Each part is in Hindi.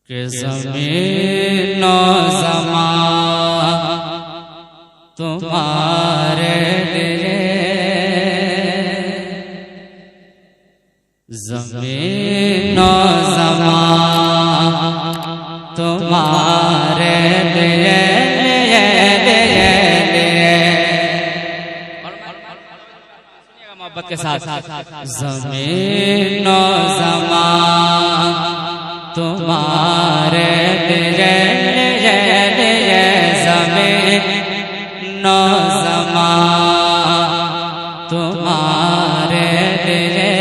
कि ज़मीन व ज़मान तुम्हारे लिए, ज़मीन व ज़मान तुम्हारे लिए, मोहब्बत के साथ। ज़मीन व ज़मान तुम्हारे लिए, ज़मीन व ज़मान तुम्हारे लिए,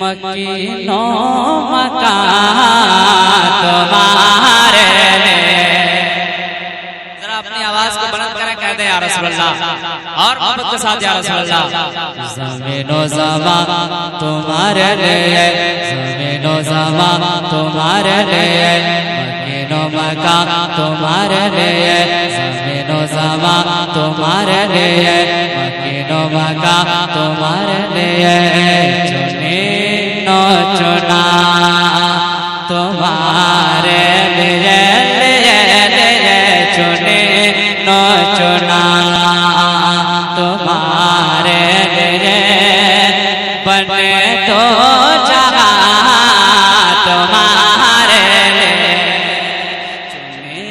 मकीनो मकान तुम्हारे लिए। जरा अपनी आवाज को बुलंद करें, कह दे या रसूल अल्लाह, और मोहब्बत के साथ या रसूल अल्लाह। ज़मीन व ज़मान तुम्हारे लिए, ज़मीन व ज़मान तुम्हारे लिए, मकीनो मकान तुम्हारे लिए, ज़मीन व ज़मान तुम्हारे लिए, मकीनो मकान तुम्हारे लिए, चुनी नो चुना तुम्हारे लिए, चुनी नो चुना तुम्हारे लिए, बने तो जहां तुम्हारे लिए, चुनी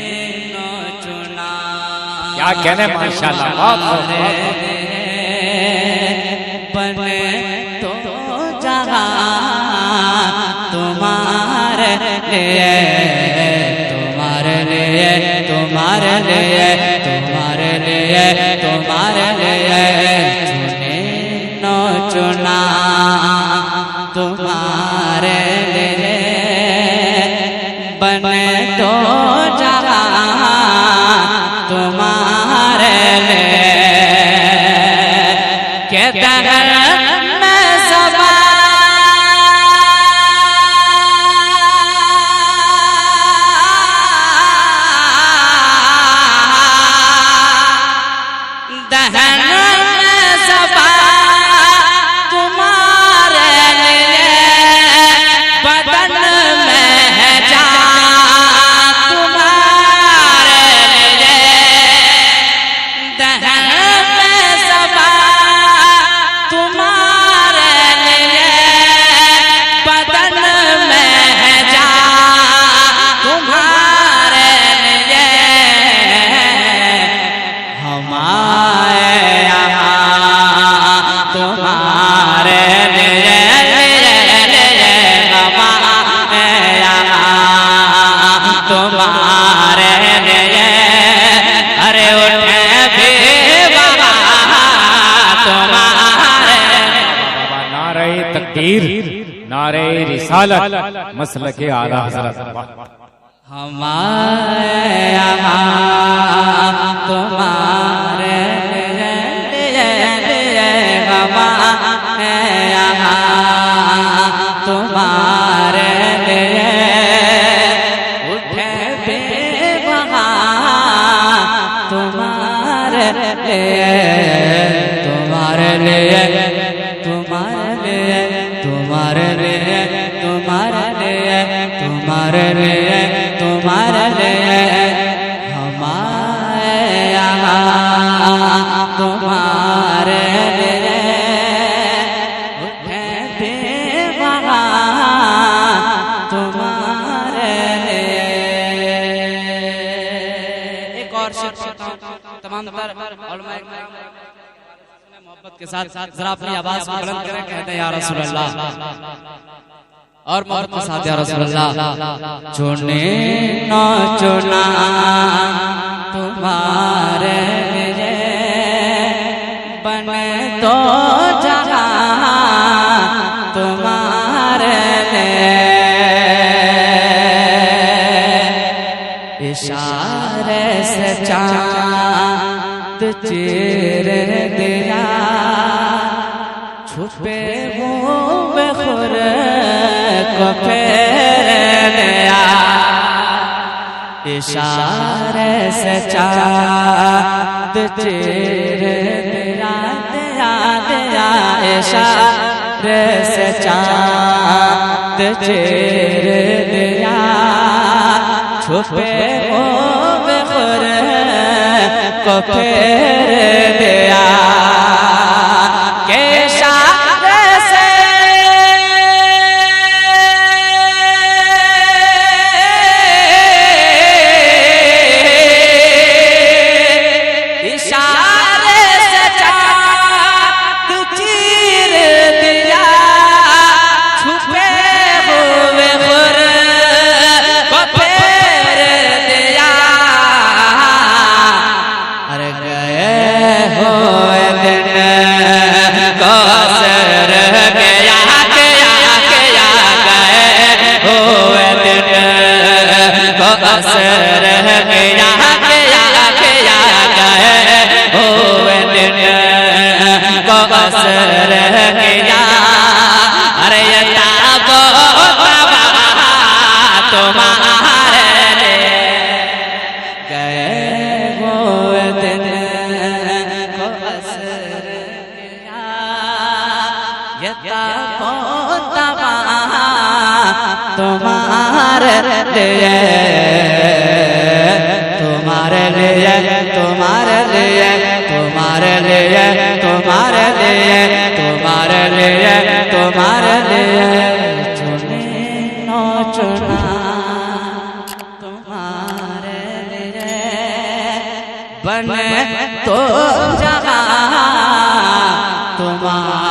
नो चुना। क्या कहने माशाअल्लाह, बने तो जहां तुम्हारे लिए, तुम्हारे लिए, तुम्हारे लिए, तुम्हारे लिए, तुम्हारे लिए, चुने नो चुना तुम्हारे लिए, बने तो जहां तुम्हारे लिए, के दहर में सबा दहन में सबा तुम्हारे लिए, बदन में है जान तुम्हारे लिए, दहन में सबा तुम्हारे लिए, बदन में है जान तुम्हारे लिए, हमारे यहाँ तुम्हारे लिए, हमारे यहाँ तुम्हारे लिए, अरे उठे भी तुम्हारे। नारे तकबीर, नारे रिसालत, मसलके आला हज़रत। हमारे यहाँ तुम्हारे लिए, हमारे यहाँ तुम्हारे लिए, उठे बेवहाँ तुम्हारे लिए, तुम्हारे लिए, तुम्हारे लिए, तुम्हारे लिए, तुम्हारे लिए, तुम्हारे लिए, तुम्हारे लिए, हमारे यहाँ तुम्हारे लिए, उठे बेवहाँ तुम्हारे लिए। एक और शेर पढ़ता हूँ, तमाम मोहब्बत के साथ जरा अपनी आवाज को बुलंद करें, कहते हैं या रसूल अल्लाह, और मोहब्बत के साथ या रसूल अल्लाह। चुने नो चुना तुम्हारे लिए, बने तो जहां तुम्हारे लिए, इशारे से चांद चीर दिया, छुपे मुँह में खुर को फेर दिया, इशारे से चांद चीर दिया, दिया, दिया, इशारे से चांद चेर दिया छुपे खुर को फेर दिया के इशारे से चाँद चीर दिया छुपे हुए खुर को फेर दिया अरे गए हुए दिन को सर गया गया गया गए हुए दिन को असर गया गया गया गए हुए दिन को असर गया अरे ये ताबो तबा तुम्हारे गए हुए दिन को असर गया ये ताबो तबा तुम्हारे लिए तुम्हारे लिए तुम्हारे लिए तुम्हारे लिए तुम्हारे लिए तुम्हारे लिए तुम्हारे लिए चुने नो चुना तुम्हारे लिए बने तो जहाँ तुम्हारे